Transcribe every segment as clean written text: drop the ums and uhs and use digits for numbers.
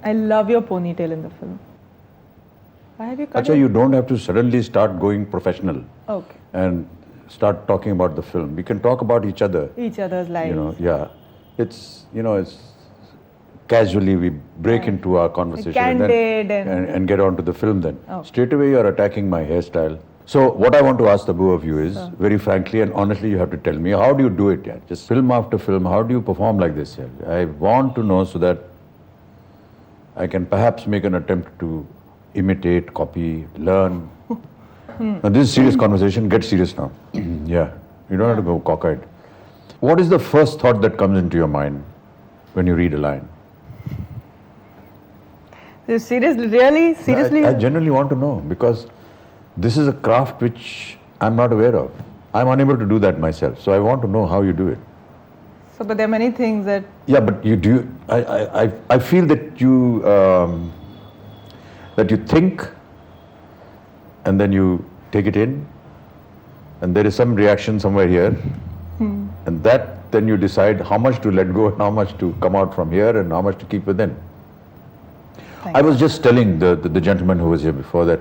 I love your ponytail in the film. Why have you cut Acha, it? you don't have to suddenly start going professional Okay. and start talking about the film. We can talk about each other. Each other's lives. Yeah. It's casually we break into our conversation Candid and get on to the film then. Okay. Straight away you're attacking my hairstyle. So what I want to ask Tabu of you is, very frankly and honestly, you have to tell me, how do you do it? Yeah? Just film after film, how do you perform like this? Yeah? I want to know so that I can perhaps make an attempt to imitate, copy, learn. Now this is serious conversation, get serious now. Yeah, you don't have to go cockeyed. What is the first thought that comes into your mind when you read a line? Seriously, really? Seriously? I genuinely want to know, because this is a craft which I'm not aware of. I'm unable to do that myself, so I want to know how you do it. So, but there are many things that... Yeah, but you do. I feel that you think, and then you take it in, and there is some reaction somewhere here, and that then you decide how much to let go and how much to come out from here and how much to keep within. I was just telling the gentleman who was here before that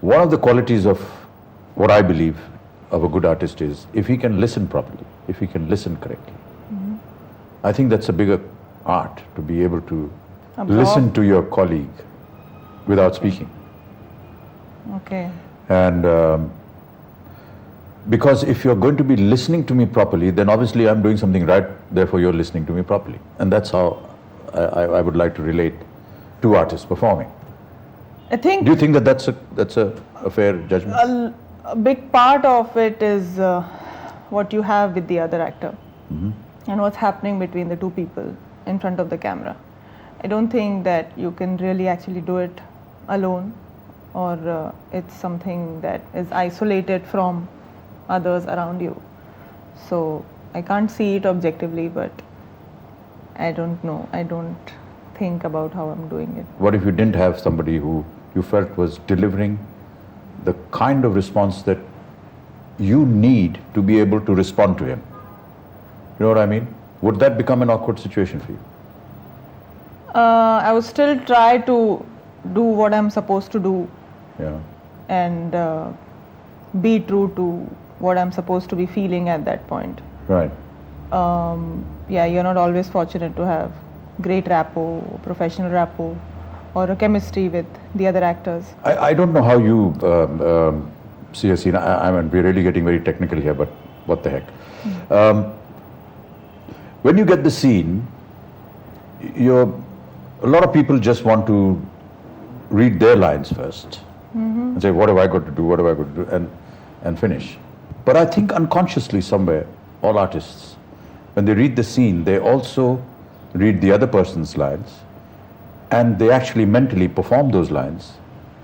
one of the qualities of what I believe of a good artist is if he can listen properly, if he can listen correctly. I think that's a bigger art, to be able to listen to your colleague without speaking. Okay. And because if you're going to be listening to me properly, then obviously I'm doing something right, therefore you're listening to me properly. And that's how I would like to relate to artists performing. I think... Do you think that that's a fair judgment? A big part of it is what you have with the other actor and what's happening between the two people in front of the camera. I don't think that you can really actually do it alone, or it's something that is isolated from others around you. So I can't see it objectively, but I don't know. I don't think about how I'm doing it. What if you didn't have somebody who you felt was delivering the kind of response that you need to be able to respond to him? You know what I mean? Would that become an awkward situation for you? I would still try to do what I'm supposed to do, and be true to what I'm supposed to be feeling at that point. Right. Yeah, you're not always fortunate to have great rapport, professional rapport, or a chemistry with the other actors. I don't know how you see a scene. I mean, we're really getting very technical here, but what the heck. When you get the scene, a lot of people just want to read their lines first and say, what have I got to do, what have I got to do, and finish. But I think unconsciously somewhere, all artists, when they read the scene, they also read the other person's lines, and they actually mentally perform those lines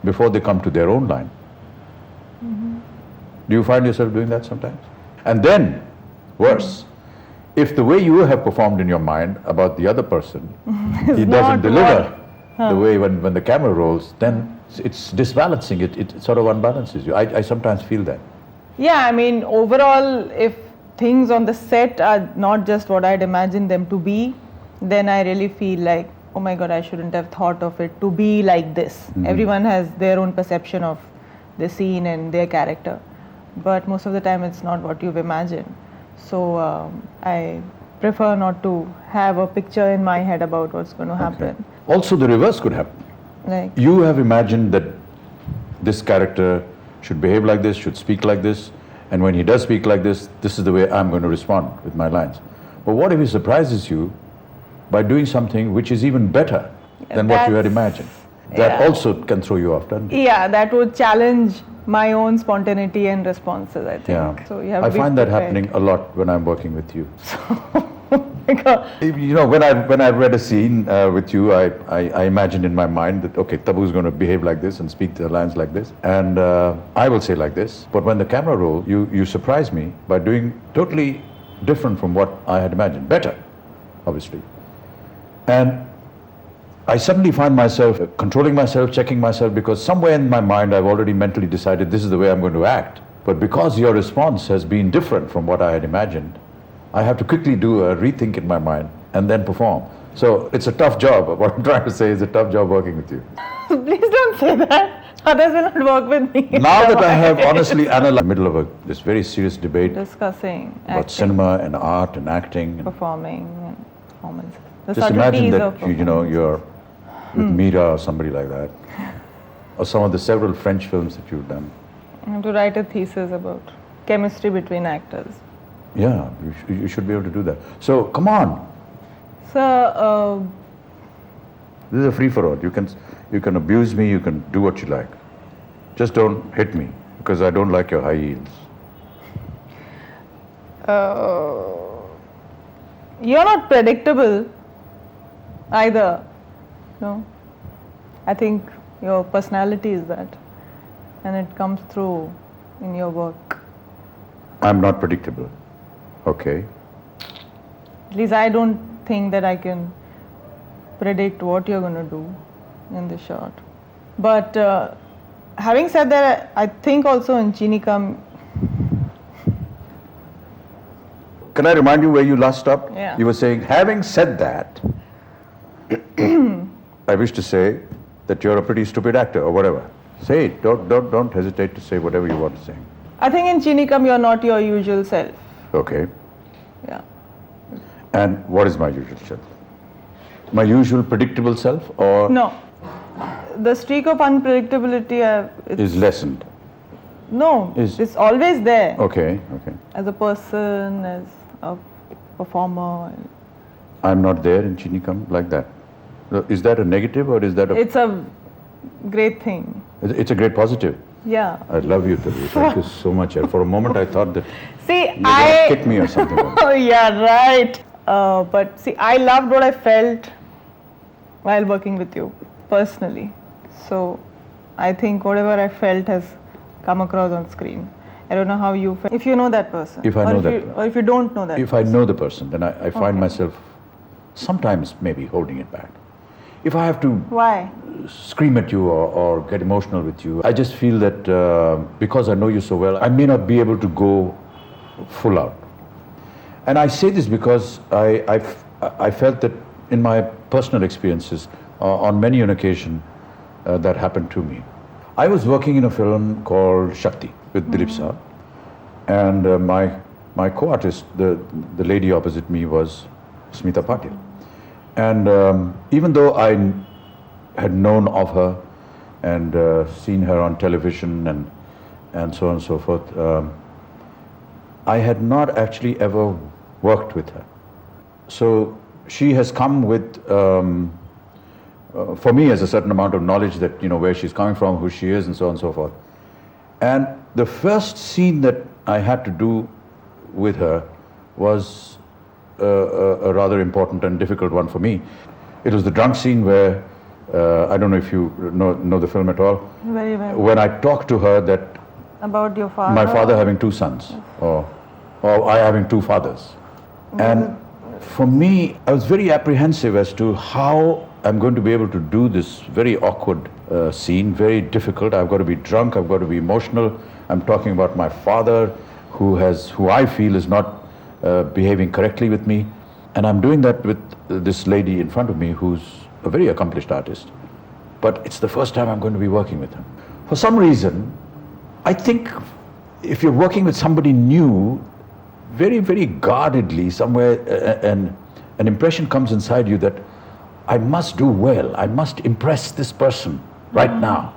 before they come to their own line. Do you find yourself doing that sometimes? And then, worse, if the way you have performed in your mind about the other person, he doesn't deliver the way when the camera rolls, then it's disbalancing, it sort of unbalances you. I sometimes feel that. Yeah, I mean, overall, if things on the set are not just what I'd imagined them to be, then I really feel like, oh my God, I shouldn't have thought of it to be like this. Everyone has their own perception of the scene and their character, but most of the time it's not what you've imagined. So I prefer not to have a picture in my head about what's going to happen. Also, the reverse could happen. Like, you have imagined that this character should behave like this, should speak like this, and when he does speak like this, this is the way I'm going to respond with my lines. But what if he surprises you by doing something which is even better than what you had imagined? That also can throw you off, doesn't it? Yeah, that would challenge my own spontaneity and responses, I think. Yeah. So you have I to be find that prepared. happening a lot when I'm working with you. Because You know, when I read a scene with you, I imagined in my mind that, okay, Tabu is going to behave like this and speak the lines like this, and I will say like this. But when the camera rolls, you surprise me by doing totally different from what I had imagined. Better, obviously. And I suddenly find myself controlling myself, checking myself, because somewhere in my mind I've already mentally decided this is the way I'm going to act. But because your response has been different from what I had imagined, I have to quickly do a rethink in my mind and then perform. So it's a tough job. What I'm trying to say is a tough job working with you. Please don't say that. Others will not work with me. Now that I have honestly analyzed the middle of this very serious debate Discussing about acting, cinema and art and acting, and performing, and performances. The just imagine subtleties that of you're with Mira or somebody like that, or some of the several French films that you've done. I have to write a thesis about chemistry between actors. Yeah, you should be able to do that. So come on, So, this is a free for all. You can abuse me, you can do what you like. Just don't hit me because I don't like your high heels. you're not predictable either. No, I think your personality is that, and it comes through in your work. I'm not predictable. Okay. At least I don't think that I can predict what you're going to do in the shot. But having said that, I think also in Chinikam, Can I remind you where you last stopped? Yeah. You were saying, having said that, I wish to say that you're a pretty stupid actor or whatever. Say it. Don't hesitate to say whatever you want to say. I think in Chinikam you're not your usual self. Okay. Yeah. And what is my usual self? My usual predictable self, or No. The streak of unpredictability is lessened? no, is- it's always there. Okay. As a person, as a performer. I'm not there in Chinikam like that. Is that a negative or is that a... It's a great thing. It's a great positive. Yeah. I love you, Tabu. Thank you so much. For a moment I thought that See, you were going to kick me or something like that. Oh, yeah, right. But see, I loved what I felt while working with you, personally. So, I think whatever I felt has come across on screen. I don't know how you felt. If you know that person. If I know that or if you don't know that If I know the person, then I find myself sometimes maybe holding it back. If I have to Why? scream at you or get emotional with you, I just feel that because I know you so well, I may not be able to go full out. And I say this because I felt that in my personal experiences, on many an occasion, that happened to me. I was working in a film called Shakti with Dilip Saab, and my co-artist, the lady opposite me, was Smita Patil. And even though I had known of her and seen her on television and so on and so forth, I had not actually ever worked with her. So she has come with, for me, as a certain amount of knowledge that, where she's coming from, who she is, and so on and so forth. And the first scene that I had to do with her was a rather important and difficult one for me. It was the drunk scene where, I don't know if you know the film at all. Very well. When I talked to her that About your father? my father having two sons, or I having two fathers. And for me, I was very apprehensive as to how I'm going to be able to do this very awkward scene, very difficult. I've got to be drunk, I've got to be emotional. I'm talking about my father, who I feel is not behaving correctly with me. And I'm doing that with this lady in front of me who's a very accomplished artist. But it's the first time I'm going to be working with her. For some reason, I think if you're working with somebody new, very, very guardedly, somewhere an impression comes inside you that I must do well, I must impress this person right now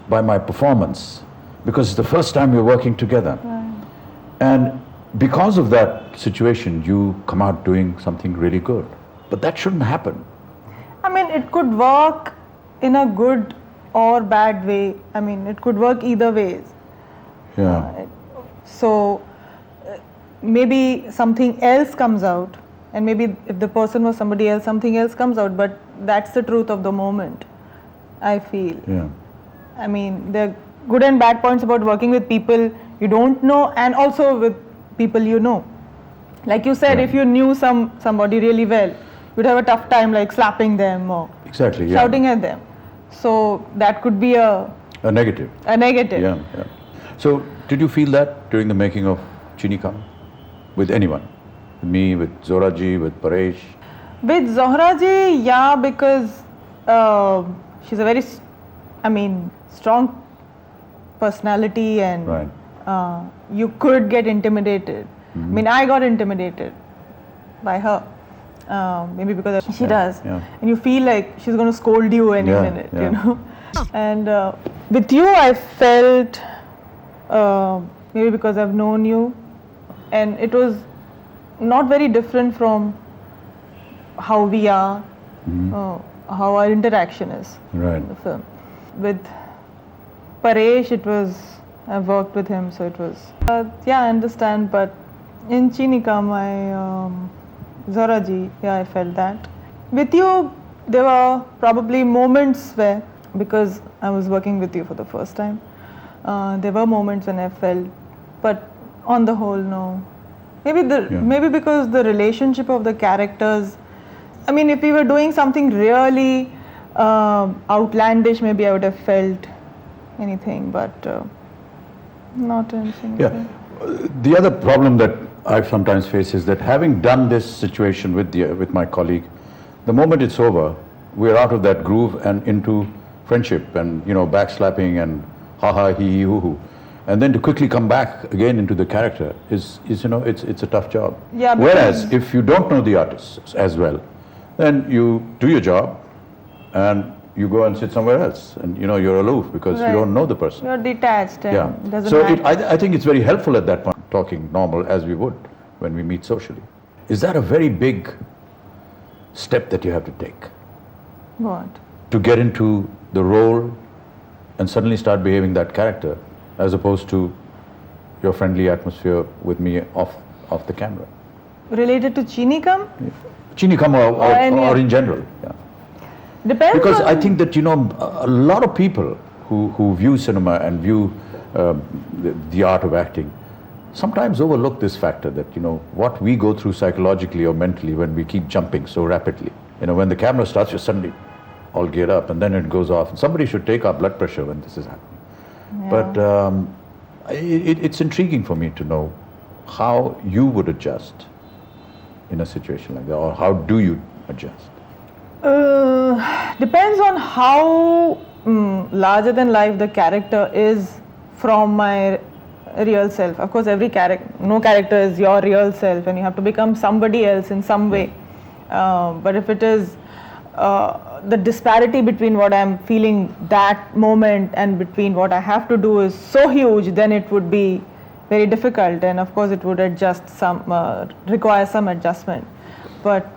by my performance, because it's the first time we're working together. And because of that situation, you come out doing something really good. But that shouldn't happen. I mean, it could work in a good or bad way. I mean, it could work either ways. Yeah. So maybe something else comes out, and maybe if the person was somebody else, something else comes out, but that's the truth of the moment, I feel. Yeah. I mean, there are good and bad points about working with people you don't know, and also with people you know. Like you said, Yeah. if you knew somebody really well, you'd have a tough time like slapping them or Exactly, yeah. shouting at them. So that could be a negative. negative. Yeah. So did you feel that during the making of Chinikam? With anyone? With me, with Zoraji, with Paresh? With Zohra ji, yeah, because she's a very, strong personality, and Right. you could get intimidated. I mean, I got intimidated by her. Maybe because she does, yeah. and you feel like she's going to scold you any Yeah, minute, yeah. you know. And with you, I felt maybe because I've known you, and it was not very different from how we are, how our interaction is Right. in the film. With Paresh, it was, I've worked with him, so it was, yeah, I understand, but in Chinikam, Zohra ji, yeah, I felt that. With you, there were probably moments where, because I was working with you for the first time, there were moments when I felt, but on the whole, no. Maybe because the relationship of the characters, I mean, if we were doing something really outlandish, maybe I would have felt anything, but not anything. Yeah. The other problem that I sometimes face is that having done this situation with my colleague, the moment it's over, we're out of that groove and into friendship and, backslapping and ha he he hoo hoo. And then to quickly come back again into the character is it's a tough job. Yeah, whereas if you don't know the artists as well, then you do your job and you go and sit somewhere else, and you're aloof because you don't know the person. You're detached, and it doesn't So matter. I think it's very helpful at that point, talking normal as we would when we meet socially. Is that a very big step that you have to take What? to get into the role and suddenly start behaving that character, as opposed to your friendly atmosphere with me off the camera? Related to Chinikam? Chinikam or in general. Yeah. Depends Because on, I think that, a lot of people who view cinema and view the art of acting sometimes overlook this factor that, what we go through psychologically or mentally when we keep jumping so rapidly. When the camera starts, you're suddenly all geared up and then it goes off. And somebody should take our blood pressure when this is happening. Yeah. But it's intriguing for me to know how you would adjust in a situation like that, or how do you adjust? Depends on how larger than life the character is from my real self. Of course, no character is your real self, and you have to become somebody else in some way. But if it is the disparity between what I'm feeling that moment and between what I have to do is so huge, then it would be very difficult, and of course it would require some adjustment. But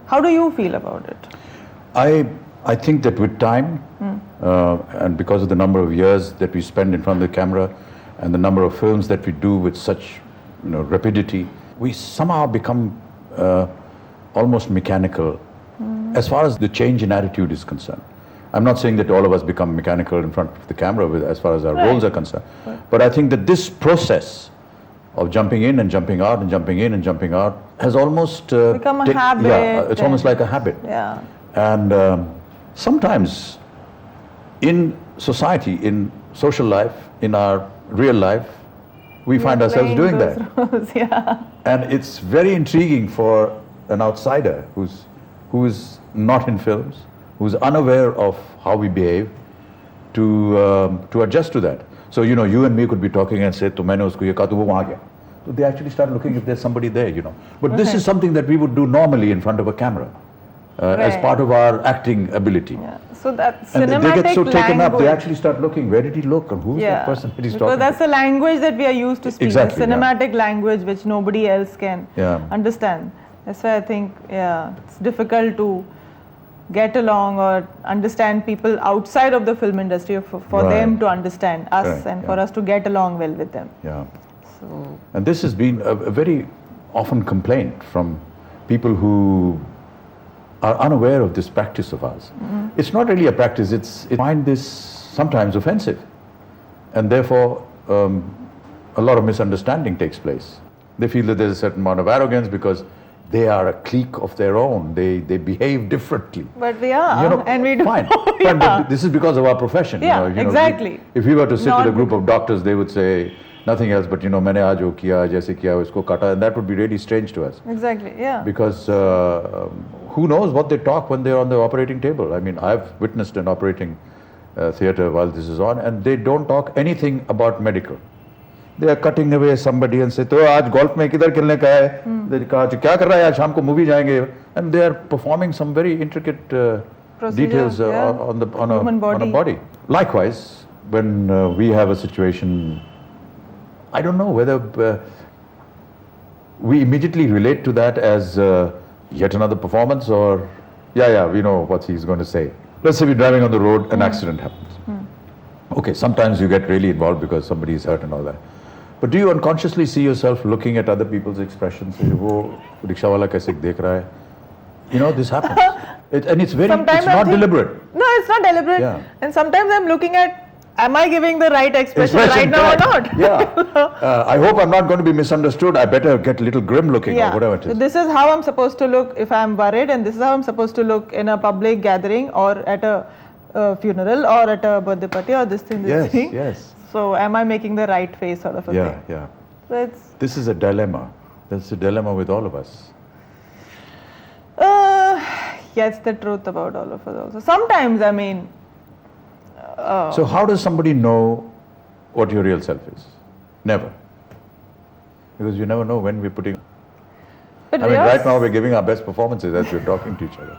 how do you feel about it? I think that with time, and because of the number of years that we spend in front of the camera and the number of films that we do with such rapidity, we somehow become almost mechanical as far as the change in attitude is concerned. I'm not saying that all of us become mechanical in front of the camera as far as our roles are concerned, but I think that this process of jumping in and jumping out and jumping in and jumping out has almost become a habit. Yeah, it's almost like a habit. Yeah. And sometimes in society, in social life, in our real life, we find ourselves doing that. Roles, yeah. And it's very intriguing for an outsider who's not in films, who's unaware of how we behave, to adjust to that. So, you and me could be talking and say, "To maine usko ye kaha, to wo wahan gaya." So they actually start looking if there's somebody there, But this is something that we would do normally in front of a camera, as part of our acting ability. Yeah. So that And cinematic they get so taken up, they language- actually start looking, where did he look and who's that person that he's because talking that's to? the language that we are used to speak, Exactly, the cinematic language which nobody else can understand. That's why I think, it's difficult to get along or understand people outside of the film industry for them to understand us and for us to get along well with them. Yeah. So, And this has been a very often complaint from people who are unaware of this practice of ours. It's not really a practice, I find this sometimes offensive. And therefore, a lot of misunderstanding takes place. They feel that there's a certain amount of arrogance because they are a clique of their own. They behave differently. but we are, and we do. Fine. Yeah. But this is because of our profession. Yeah, exactly. If we were to sit with a Not group of doctors, they would say, nothing else but, you know, मैंने आज वो किया, जैसे किया, इसको काटा, and that would be really strange to us. Exactly, yeah. Because who knows what they talk when they're on the operating table. I mean, I've witnessed an operating theatre while this is on, and they don't talk anything about medical. They are cutting away somebody and say, तो आज golf में किधर खेलने का है? They कहा क्या कर रहा है आज शाम को movie जाएंगे? And they are performing some very intricate details on a body. Likewise, when we have a situation, I don't know whether we immediately relate to that as yet another performance, or we know what he's going to say. Let's say we're driving on the road, an accident happens. Okay, sometimes you get really involved because somebody is hurt and all that. But do you unconsciously see yourself looking at other people's expressions? वो rickshaw वाला कैसे देख रहा है? You know, this happens. And it's very, Sometimes it's not deliberate. No, it's not deliberate. Yeah. And sometimes I'm looking at, am I giving the right expression right now or not? Yeah. I hope I'm not going to be misunderstood. I better get a little grim looking or whatever it is. So this is how I'm supposed to look if I'm worried, and this is how I'm supposed to look in a public gathering or at a funeral or at a birthday party or this thing. Yes. So am I making the right face sort of a thing? Yeah. So this is a dilemma. That's a dilemma with all of us. It's the truth about all of us also. Sometimes, I mean... so how does somebody know what your real self is? Never. Because you never know when we're putting... But I mean, right now we're giving our best performances as we're talking to each other.